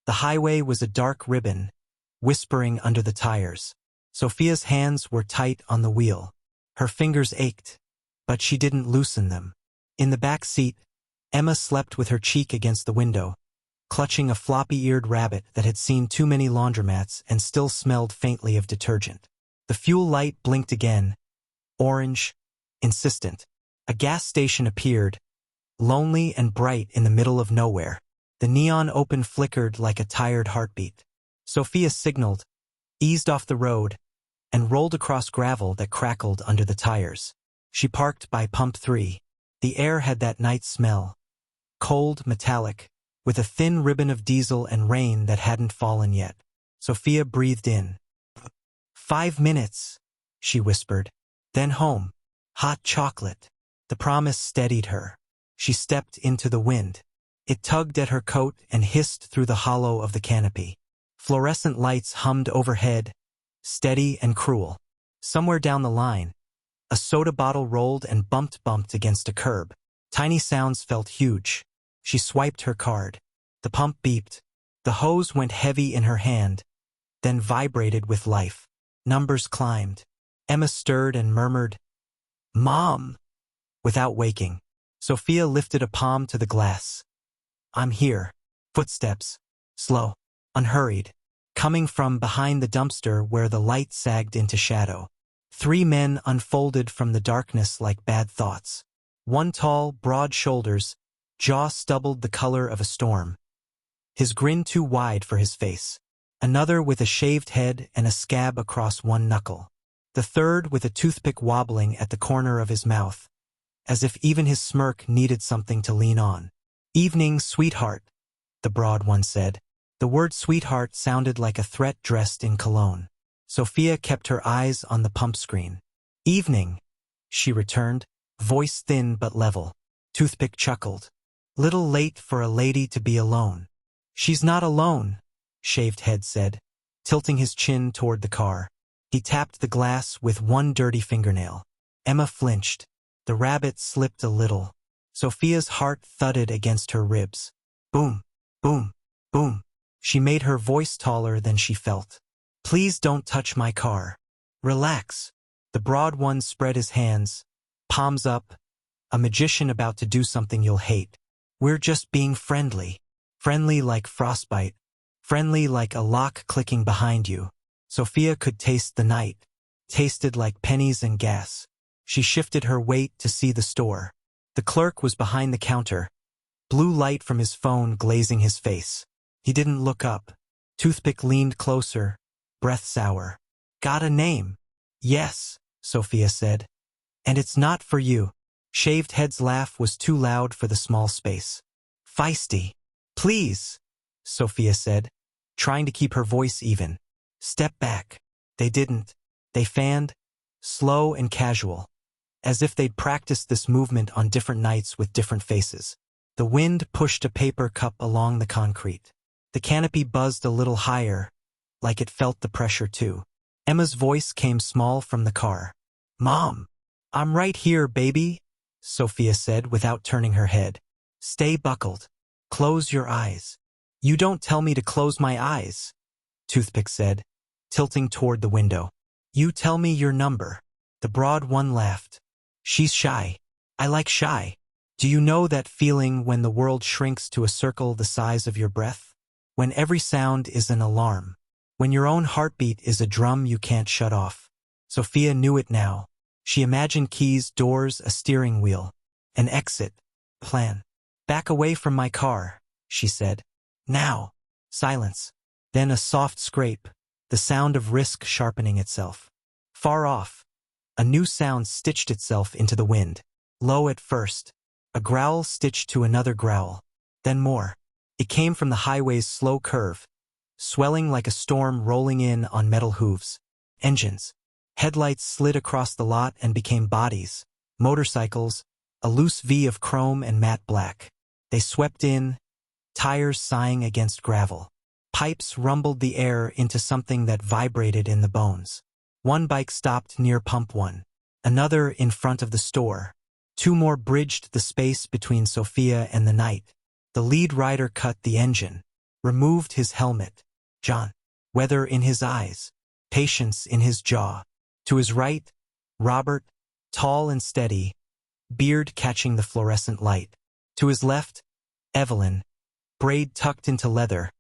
The highway was a dark ribbon, whispering under the tires. Sophia's hands were tight on the wheel. Her fingers ached, but she didn't loosen them. In the back seat, Emma slept with her cheek against the window, clutching a floppy-eared rabbit that had seen too many laundromats and still smelled faintly of detergent. The fuel light blinked again, orange, insistent. A gas station appeared, lonely and bright in the middle of nowhere. The neon open flickered like a tired heartbeat. Sophia signaled, eased off the road, and rolled across gravel that crackled under the tires. She parked by pump 3. The air had that night smell, cold, metallic, with a thin ribbon of diesel and rain that hadn't fallen yet. Sophia breathed in. 5 minutes, she whispered. Then home. Hot chocolate. The promise steadied her. She stepped into the wind. It tugged at her coat and hissed through the hollow of the canopy. Fluorescent lights hummed overhead, steady and cruel. Somewhere down the line, a soda bottle rolled and bumped against a curb. Tiny sounds felt huge. She swiped her card. The pump beeped. The hose went heavy in her hand, then vibrated with life. Numbers climbed. Emma stirred and murmured, "Mom," without waking. Sophia lifted a palm to the glass. "I'm here." Footsteps, slow, unhurried, coming from behind the dumpster where the light sagged into shadow. 3 men unfolded from the darkness like bad thoughts. One tall, broad shoulders, jaw stubbled the color of a storm, his grin too wide for his face. Another with a shaved head and a scab across one knuckle. The third with a toothpick wobbling at the corner of his mouth, as if even his smirk needed something to lean on. "Evening, sweetheart," the broad one said. The word sweetheart sounded like a threat dressed in cologne. Sophia kept her eyes on the pump screen. "Evening," she returned, voice thin but level. Toothpick chuckled. "Little late for a lady to be alone." "She's not alone," Shaved Head said, tilting his chin toward the car. He tapped the glass with one dirty fingernail. Emma flinched. The rabbit slipped a little. Sophia's heart thudded against her ribs. Boom, boom, boom. She made her voice taller than she felt. "Please don't touch my car. Relax." The broad one spread his hands, palms up, a magician about to do something you'll hate. "We're just being friendly. Friendly like frostbite. Friendly like a lock clicking behind you." Sophia could taste the night. Tasted like pennies and gas. She shifted her weight to see the store. The clerk was behind the counter, blue light from his phone glazing his face. He didn't look up. Toothpick leaned closer, breath sour. "Got a name?" "Yes," Sophia said. "And it's not for you." Shaved Head's laugh was too loud for the small space. "Feisty." "Please," Sophia said, trying to keep her voice even. "Step back." They didn't. They fanned, slow and casual, as if they'd practiced this movement on different nights with different faces. The wind pushed a paper cup along the concrete. The canopy buzzed a little higher, like it felt the pressure too. Emma's voice came small from the car. "Mom, I'm right here, baby," Sophia said without turning her head. "Stay buckled. Close your eyes." "You don't tell me to close my eyes," Toothpick said, tilting toward the window. "You tell me your number." The broad one laughed. "She's shy. I like shy. Do you know that feeling when the world shrinks to a circle the size of your breath? When every sound is an alarm. When your own heartbeat is a drum you can't shut off." Sophia knew it now. She imagined keys, doors, a steering wheel, an exit plan. "Back away from my car," she said. "Now." Silence. Then a soft scrape, the sound of risk sharpening itself. Far off, a new sound stitched itself into the wind. Low at first, a growl stitched to another growl, then more. It came from the highway's slow curve, swelling like a storm rolling in on metal hooves. Engines. Headlights slid across the lot and became bodies. Motorcycles, a loose V of chrome and matte black. They swept in, tires sighing against gravel. Pipes rumbled the air into something that vibrated in the bones. One bike stopped near pump 1. Another in front of the store. 2 more bridged the space between Sophia and the night. The lead rider cut the engine. removed his helmet. John. Weather in his eyes. Patience in his jaw. To his right, Robert, tall and steady, beard catching the fluorescent light. To his left, Evelyn, braid tucked into leather,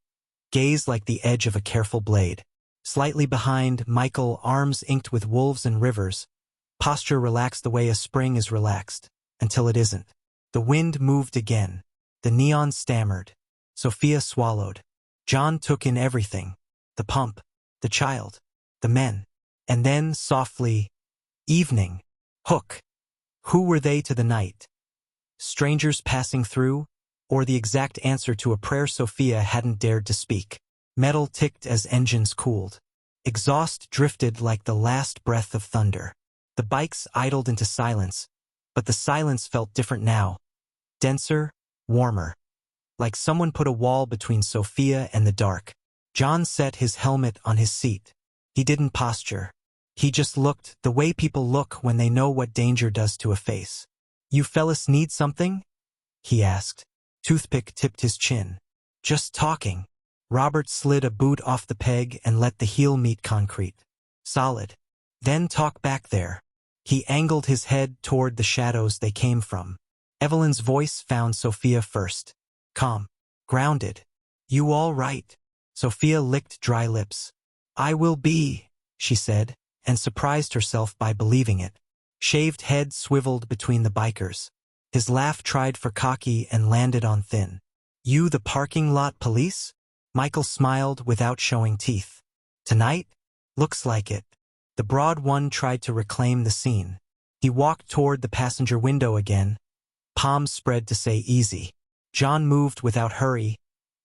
gaze like the edge of a careful blade. Slightly behind, Michael, arms inked with wolves and rivers, posture relaxed the way a spring is relaxed, until it isn't. The wind moved again. The neon stammered. Sophia swallowed. John took in everything. The pump, the child, the men. And then, softly, evening. Hook. Who were they to the night? Strangers passing through, or the exact answer to a prayer Sophia hadn't dared to speak? Metal ticked as engines cooled. Exhaust drifted like the last breath of thunder. The bikes idled into silence, but the silence felt different now. Denser, warmer. Like someone put a wall between Sophia and the dark. John set his helmet on his seat. He didn't posture. He just looked the way people look when they know what danger does to a face. "You fellas need something?" he asked. Toothpick tipped his chin. "Just talking." Robert slid a boot off the peg and let the heel meet concrete. "Solid. Then talk back there." He angled his head toward the shadows they came from. Evelyn's voice found Sophia first. Calm. Grounded. "You all right?" Sophia licked dry lips. "I will be," she said, and surprised herself by believing it. Shaved head swiveled between the bikers. His laugh tried for cocky and landed on thin. "You the parking lot police?" Michael smiled without showing teeth. "Tonight? Looks like it." The broad one tried to reclaim the scene. He walked toward the passenger window again, palms spread to say easy. John moved without hurry,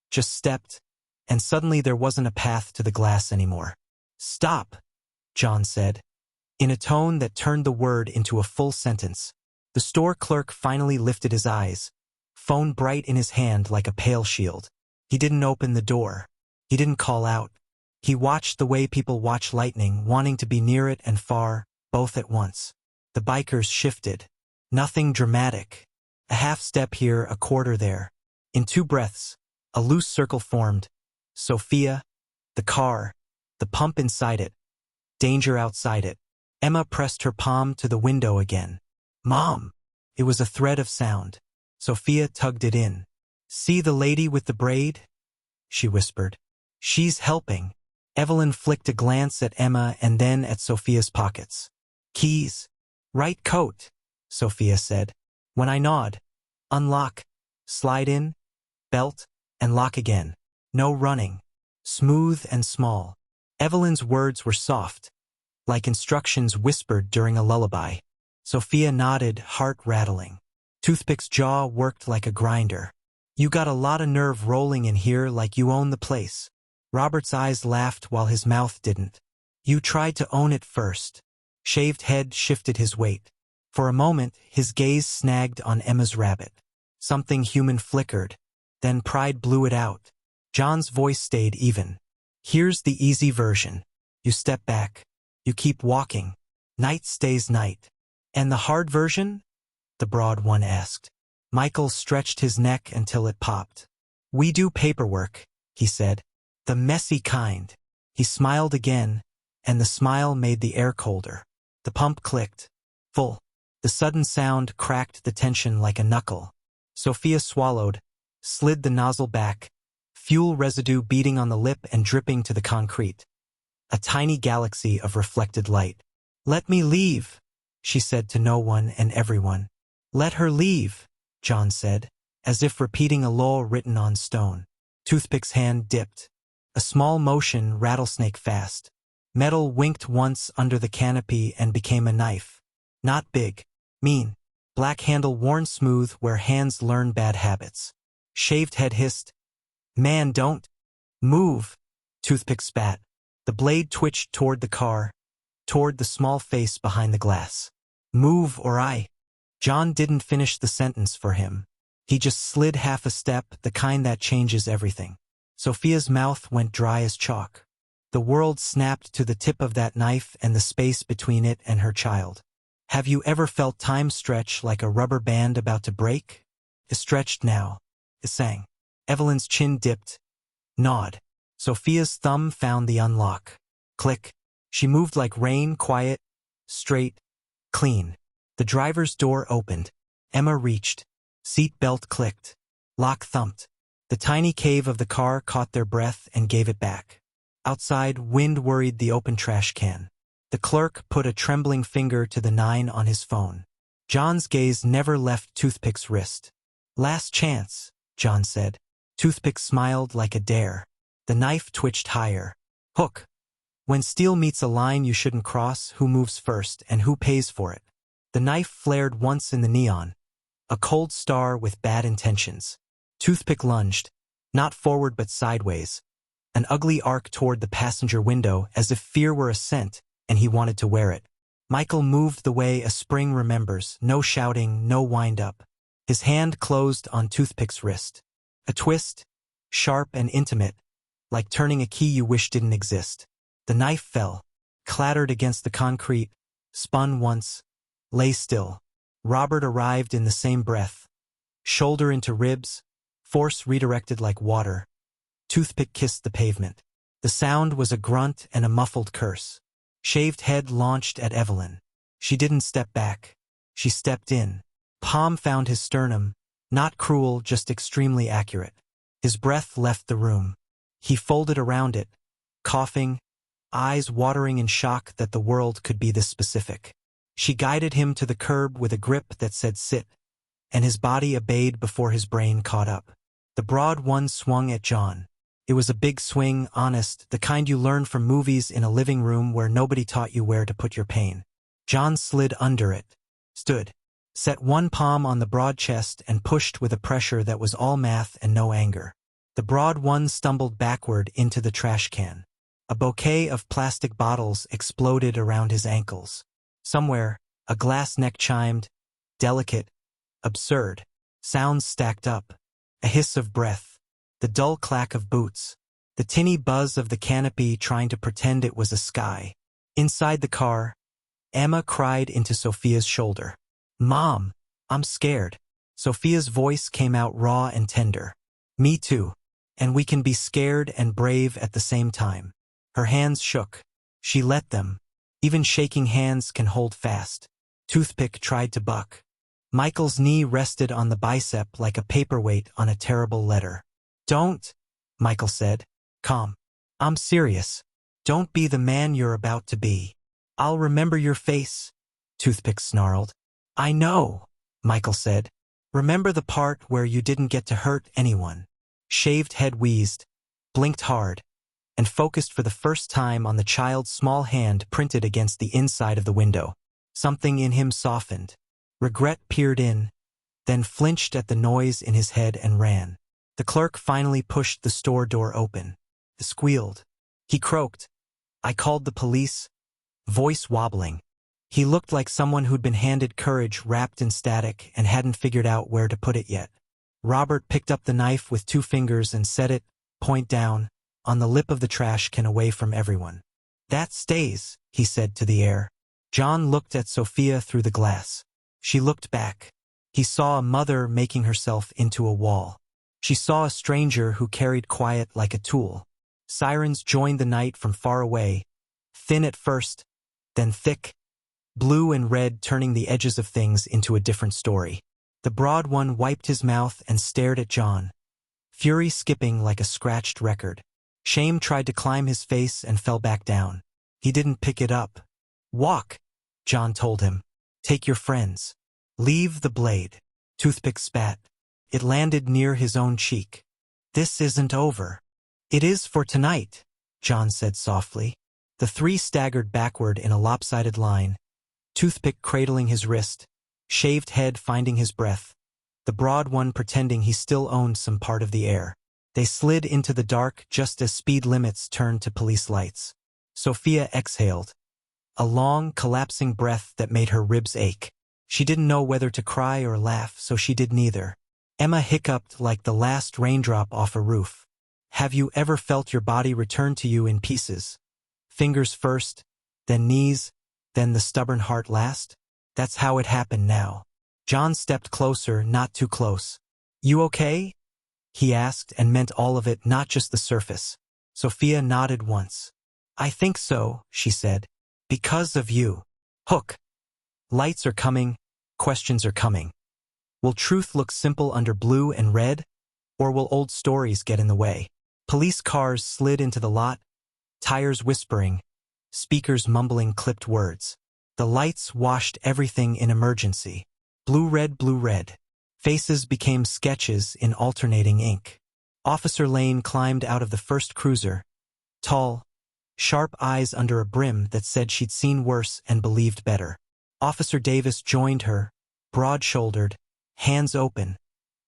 just stepped, and suddenly there wasn't a path to the glass anymore. "Stop," John said, in a tone that turned the word into a full sentence. The store clerk finally lifted his eyes, phone bright in his hand like a pale shield. He didn't open the door. He didn't call out. He watched the way people watch lightning, wanting to be near it and far, both at once. The bikers shifted. Nothing dramatic. A half step here, a quarter there. In 2 breaths, a loose circle formed. Sophia, the car, the pump inside it, danger outside it. Emma pressed her palm to the window again. "Mom!" It was a thread of sound. Sophia tugged it in. "See the lady with the braid?" she whispered. "She's helping." Evelyn flicked a glance at Emma and then at Sophia's pockets. "Keys." "Right coat," Sophia said. When I nod, unlock, slide in, belt, and lock again. No running. Smooth and small. Evelyn's words were soft, like instructions whispered during a lullaby. Sophia nodded, heart rattling. Toothpick's jaw worked like a grinder. "You got a lot of nerve rolling in here like you own the place." Robert's eyes laughed while his mouth didn't. "You tried to own it first." Shaved head shifted his weight. For a moment, his gaze snagged on Emma's rabbit. Something human flickered. Then pride blew it out. John's voice stayed even. "Here's the easy version. You step back. You keep walking. Night stays night." "And the hard version?" the broad one asked. Michael stretched his neck until it popped. "We do paperwork," he said. "The messy kind." He smiled again, and the smile made the air colder. The pump clicked. Full. The sudden sound cracked the tension like a knuckle. Sophia swallowed, slid the nozzle back, fuel residue beating on the lip and dripping to the concrete. A tiny galaxy of reflected light. "Let me leave," she said to no one and everyone. "Let her leave," John said, as if repeating a law written on stone. Toothpick's hand dipped. A small motion, rattlesnake fast. Metal winked once under the canopy and became a knife. Not big. Mean. Black handle worn smooth where hands learn bad habits. Shaved head hissed. "Man, don't move." Toothpick spat. The blade twitched toward the car, toward the small face behind the glass. "Move or I." John didn't finish the sentence for him. He just slid half a step, the kind that changes everything. Sophia's mouth went dry as chalk. The world snapped to the tip of that knife and the space between it and her child. Have you ever felt time stretch like a rubber band about to break? It stretched now. It sang. Evelyn's chin dipped. Nod. Sophia's thumb found the unlock. Click. She moved like rain, quiet, straight, clean. The driver's door opened. Emma reached. Seat belt clicked. Lock thumped. The tiny cave of the car caught their breath and gave it back. Outside, wind worried the open trash can. The clerk put a trembling finger to the 9 on his phone. John's gaze never left Toothpick's wrist. Last chance, John said. Toothpick smiled like a dare. The knife twitched higher. Hook. When steel meets a line you shouldn't cross, who moves first and who pays for it? The knife flared once in the neon. A cold star with bad intentions. Toothpick lunged. Not forward but sideways. An ugly arc toward the passenger window as if fear were a scent and he wanted to wear it. Michael moved the way a spring remembers, no shouting, no wind-up. His hand closed on Toothpick's wrist. A twist, sharp and intimate, like turning a key you wish didn't exist. The knife fell, clattered against the concrete, spun once, lay still. Robert arrived in the same breath. Shoulder into ribs, force redirected like water. Toothpick kissed the pavement. The sound was a grunt and a muffled curse. Shaved head launched at Evelyn. She didn't step back. She stepped in. Palm found his sternum, not cruel, just extremely accurate. His breath left the room. He folded around it, coughing, eyes watering in shock that the world could be this specific. She guided him to the curb with a grip that said sit, and his body obeyed before his brain caught up. The broad one swung at John. It was a big swing, honest, the kind you learn from movies in a living room where nobody taught you where to put your pain. John slid under it, stood, set one palm on the broad chest and pushed with a pressure that was all math and no anger. The broad one stumbled backward into the trash can. A bouquet of plastic bottles exploded around his ankles. Somewhere, a glass neck chimed, delicate, absurd. Sounds stacked up. A hiss of breath. The dull clack of boots. The tinny buzz of the canopy trying to pretend it was a sky. Inside the car, Emma cried into Sophia's shoulder. Mom, I'm scared. Sophia's voice came out raw and tender. Me too. And we can be scared and brave at the same time. Her hands shook. She let them. Even shaking hands can hold fast. Toothpick tried to buck. Michael's knee rested on the bicep like a paperweight on a terrible letter. Don't, Michael said. Calm. I'm serious. Don't be the man you're about to be. I'll remember your face, Toothpick snarled. I know, Michael said. Remember the part where you didn't get to hurt anyone. Shaved head wheezed, blinked hard, and focused for the first time on the child's small hand printed against the inside of the window. Something in him softened. Regret peered in, then flinched at the noise in his head and ran. The clerk finally pushed the store door open. He squealed. He croaked. I called the police. Voice wobbling. He looked like someone who'd been handed courage wrapped in static and hadn't figured out where to put it yet. Robert picked up the knife with 2 fingers and set it, point down, on the lip of the trash can away from everyone. That stays, he said to the air. John looked at Sophia through the glass. She looked back. He saw a mother making herself into a wall. She saw a stranger who carried quiet like a tool. Sirens joined the night from far away, thin at first, then thick, blue and red turning the edges of things into a different story. The broad one wiped his mouth and stared at John, fury skipping like a scratched record. Shame tried to climb his face and fell back down. He didn't pick it up. Walk, John told him. Take your friends. Leave the blade. Toothpick spat. It landed near his own cheek. This isn't over. It is for tonight, John said softly. The 3 staggered backward in a lopsided line, Toothpick cradling his wrist, shaved head finding his breath, the broad one pretending he still owned some part of the air. They slid into the dark just as speed limits turned to police lights. Sophia exhaled, a long, collapsing breath that made her ribs ache. She didn't know whether to cry or laugh, so she did neither. Emma hiccuped like the last raindrop off a roof. Have you ever felt your body return to you in pieces? Fingers first, then knees, then the stubborn heart last? That's how it happened now. John stepped closer, not too close. You okay? he asked, and meant all of it, not just the surface. Sophia nodded once. I think so, she said. Because of you. Hook. Lights are coming, questions are coming. Will truth look simple under blue and red? Or will old stories get in the way? Police cars slid into the lot, tires whispering, speakers mumbling clipped words. The lights washed everything in emergency. Blue, red, blue, red. Faces became sketches in alternating ink. Officer Lane climbed out of the first cruiser, tall, sharp eyes under a brim that said she'd seen worse and believed better. Officer Davis joined her, broad-shouldered, hands open,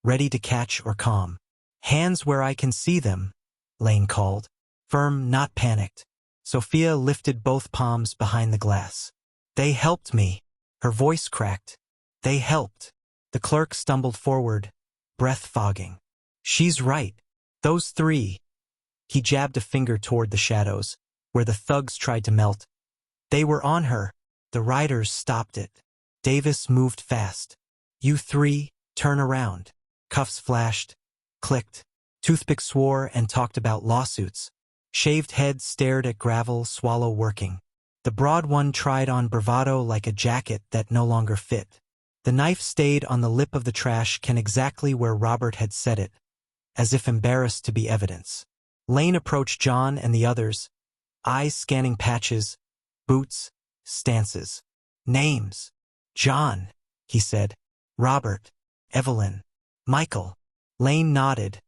ready to catch or calm. Hands where I can see them, Lane called. Firm, not panicked. Sophia lifted both palms behind the glass. They helped me. Her voice cracked. They helped. The clerk stumbled forward, breath fogging. She's right. Those three. He jabbed a finger toward the shadows, where the thugs tried to melt. They were on her. The riders stopped it. Davis moved fast. You three, turn around. Cuffs flashed, clicked. Toothpick swore and talked about lawsuits. Shaved head stared at gravel, swallow working. The broad one tried on bravado like a jacket that no longer fit. The knife stayed on the lip of the trash can exactly where Robert had set it, as if embarrassed to be evidence. Lane approached John and the others, eyes scanning patches, boots, stances. Names. John, he said. Robert. Evelyn. Michael. Lane nodded,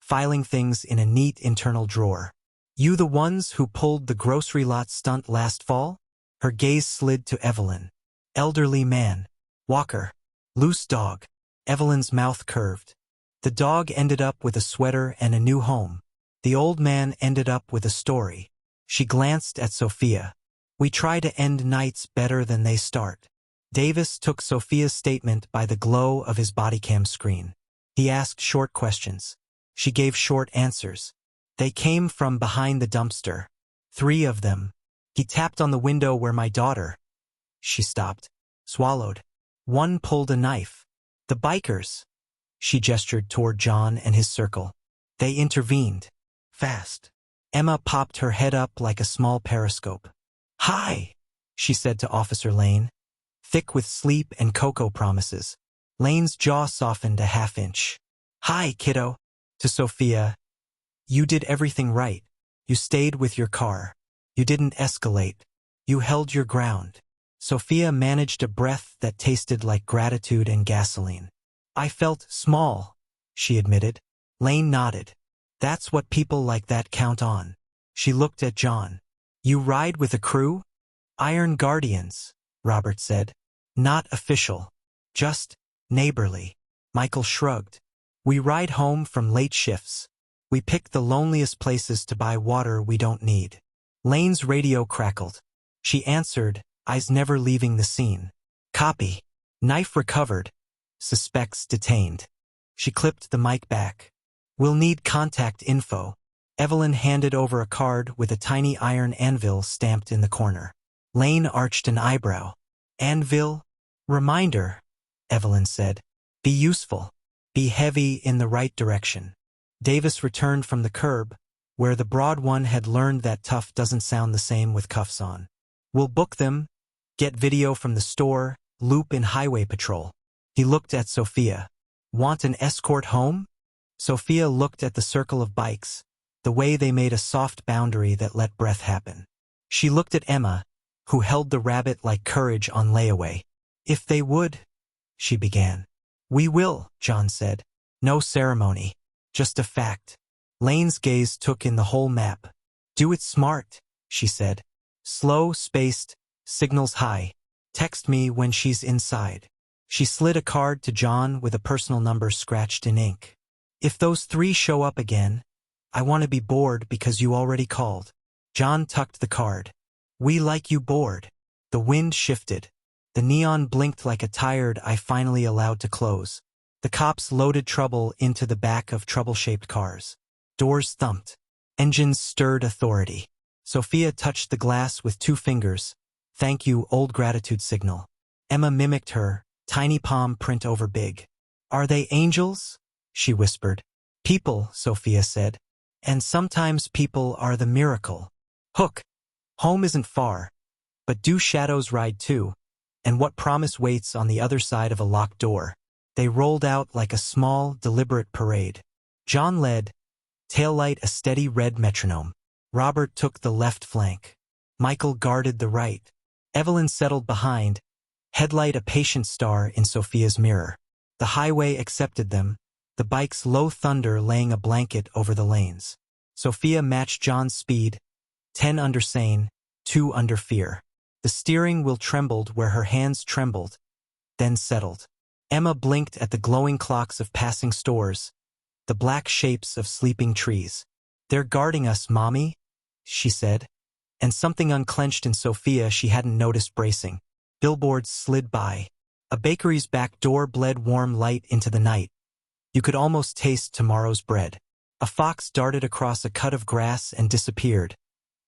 filing things in a neat internal drawer. You the ones who pulled the grocery lot stunt last fall? Her gaze slid to Evelyn. Elderly man. Walker. Loose dog. Evelyn's mouth curved. The dog ended up with a sweater and a new home. The old man ended up with a story. She glanced at Sophia. We try to end nights better than they start. Davis took Sophia's statement by the glow of his bodycam screen. He asked short questions. She gave short answers. They came from behind the dumpster. 3 of them. He tapped on the window where my daughter. She stopped. Swallowed. 1 pulled a knife. The bikers. She gestured toward John and his circle. They intervened. Fast. Emma popped her head up like a small periscope. Hi, she said to Officer Lane. Thick with sleep and cocoa promises. Lane's jaw softened a half-inch. Hi, kiddo. To Sophia. You did everything right. You stayed with your car. You didn't escalate. You held your ground. Sophia managed a breath that tasted like gratitude and gasoline. I felt small, she admitted. Lane nodded. That's what people like that count on. She looked at John. You ride with a crew? Iron Guardians, Robert said. Not official. Just neighborly. Michael shrugged. We ride home from late shifts. We pick the loneliest places to buy water we don't need. Lane's radio crackled. She answered, eyes never leaving the scene. Copy. Knife recovered. Suspects detained. She clipped the mic back. We'll need contact info. Evelyn handed over a card with a tiny iron anvil stamped in the corner. Lane arched an eyebrow. Anvil? Reminder, Evelyn said. Be useful. Be heavy in the right direction. Davis returned from the curb, where the broad one had learned that tough doesn't sound the same with cuffs on. We'll book them, get video from the store, loop in highway patrol. He looked at Sophia. Want an escort home? Sophia looked at the circle of bikes, the way they made a soft boundary that let breath happen. She looked at Emma, who held the rabbit like courage on layaway. If they would, she began. We will, John said. No ceremony. Just a fact. Lane's gaze took in the whole map. Do it smart, she said. Slow, spaced, signals high. Text me when she's inside. She slid a card to John with a personal number scratched in ink. If those 3 show up again, I want to be bored because you already called. John tucked the card. We like you bored. The wind shifted. The neon blinked like a tired eye finally allowed to close. The cops loaded trouble into the back of trouble-shaped cars. Doors thumped. Engines stirred authority. Sophia touched the glass with 2 fingers. Thank you, old gratitude signal. Emma mimicked her, tiny palm print over big. Are they angels? She whispered. People, Sophia said. And sometimes people are the miracle. Hook. Home isn't far. But do shadows ride too? And what promise waits on the other side of a locked door? They rolled out like a small, deliberate parade. John led, taillight a steady red metronome. Robert took the left flank. Michael guarded the right. Evelyn settled behind, headlight a patient star in Sophia's mirror. The highway accepted them, the bike's low thunder laying a blanket over the lanes. Sophia matched John's speed, 10 under sane, 2 under fear. The steering wheel trembled where her hands trembled, then settled. Emma blinked at the glowing clocks of passing stores, the black shapes of sleeping trees. They're guarding us, Mommy, she said. And something unclenched in Sophia she hadn't noticed bracing. Billboards slid by. A bakery's back door bled warm light into the night. You could almost taste tomorrow's bread. A fox darted across a cut of grass and disappeared,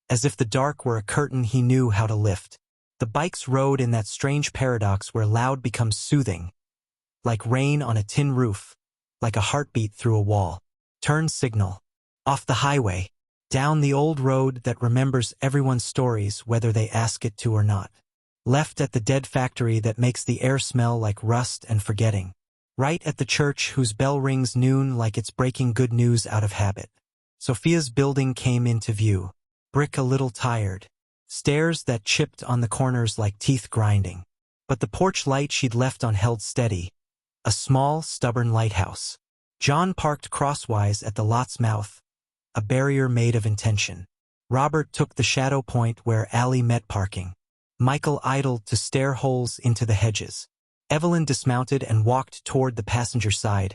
as if the dark were a curtain he knew how to lift. The bikes rode in that strange paradox where loud becomes soothing, like rain on a tin roof, like a heartbeat through a wall. Turn signal. Off the highway. Down the old road that remembers everyone's stories whether they ask it to or not. Left at the dead factory that makes the air smell like rust and forgetting. Right at the church whose bell rings noon like it's breaking good news out of habit. Sophia's building came into view. Brick a little tired. Stairs that chipped on the corners like teeth grinding. But the porch light she'd left on held steady. A small, stubborn lighthouse. John parked crosswise at the lot's mouth, a barrier made of intention. Robert took the shadow point where alley met parking. Michael idled to stare holes into the hedges. Evelyn dismounted and walked toward the passenger side,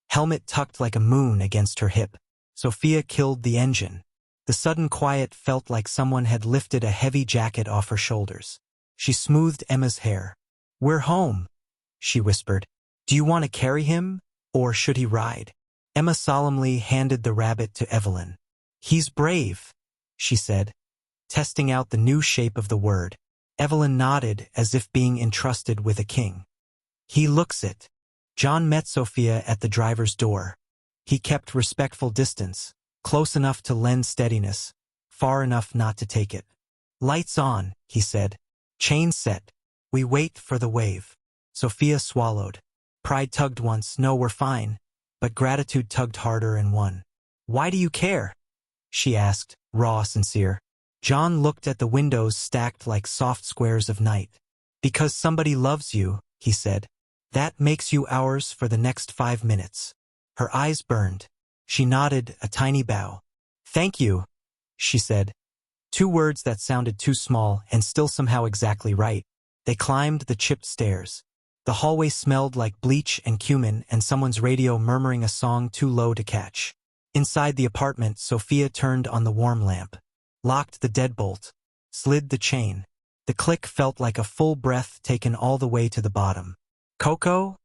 helmet tucked like a moon against her hip. Sophia killed the engine. The sudden quiet felt like someone had lifted a heavy jacket off her shoulders. She smoothed Emma's hair. "We're home," she whispered. "Do you want to carry him, or should he ride?" Emma solemnly handed the rabbit to Evelyn. "He's brave," she said, testing out the new shape of the word. Evelyn nodded as if being entrusted with a king. "He looks it." John met Sophia at the driver's door. He kept respectful distance, close enough to lend steadiness, far enough not to take it. "Lights on," he said. "Chain set. We wait for the wave." Sophia swallowed. Pride tugged once, "No, we're fine." But gratitude tugged harder and won. "Why do you care?" she asked, raw, sincere. John looked at the windows stacked like soft squares of night. "Because somebody loves you," he said. "That makes you ours for the next 5 minutes." Her eyes burned. She nodded, a tiny bow. "Thank you," she said. 2 words that sounded too small and still somehow exactly right. They climbed the chipped stairs. The hallway smelled like bleach and cumin and someone's radio murmuring a song too low to catch. Inside the apartment, Sophia turned on the warm lamp, locked the deadbolt, slid the chain. The click felt like a full breath taken all the way to the bottom. "Cocoa?"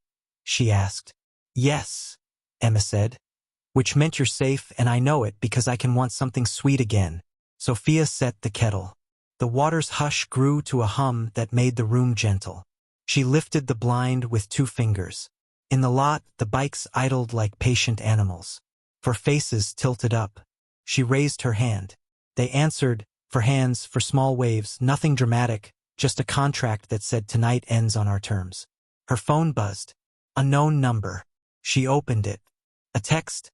she asked. "Yes," Emma said. "Which meant you're safe, and I know it because I can want something sweet again." Sophia set the kettle. The water's hush grew to a hum that made the room gentle. She lifted the blind with 2 fingers. In the lot, the bikes idled like patient animals. For faces tilted up. She raised her hand. They answered, for hands, for small waves, nothing dramatic, just a contract that said tonight ends on our terms. Her phone buzzed. Unknown number. She opened it. A text.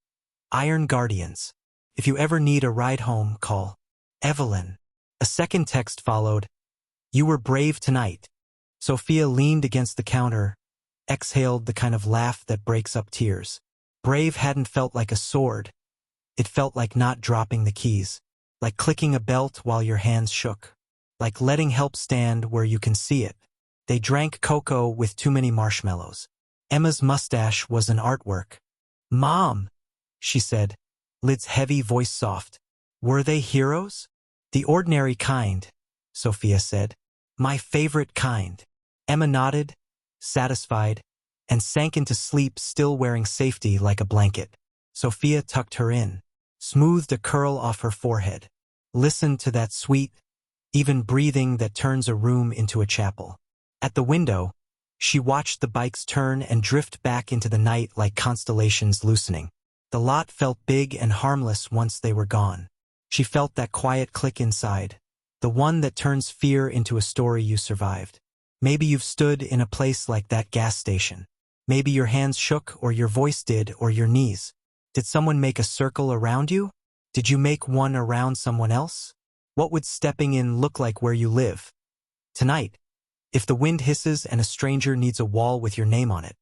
"Iron Guardians. If you ever need a ride home, call Evelyn." A second text followed. "You were brave tonight." Sophia leaned against the counter, exhaled the kind of laugh that breaks up tears. Brave hadn't felt like a sword. It felt like not dropping the keys, like clicking a belt while your hands shook, like letting help stand where you can see it. They drank cocoa with too many marshmallows. Emma's mustache was an artwork. "Mom," she said, lids heavy, voice soft. "Were they heroes?" "The ordinary kind," Sophia said. "My favorite kind." Emma nodded, satisfied, and sank into sleep, still wearing safety like a blanket. Sophia tucked her in, smoothed a curl off her forehead, listened to that sweet, even breathing that turns a room into a chapel. At the window, she watched the bikes turn and drift back into the night like constellations loosening. The lot felt big and harmless once they were gone. She felt that quiet click inside, the one that turns fear into a story you survived. Maybe you've stood in a place like that gas station. Maybe your hands shook, or your voice did, or your knees. Did someone make a circle around you? Did you make one around someone else? What would stepping in look like where you live? Tonight, if the wind hisses and a stranger needs a wall with your name on it,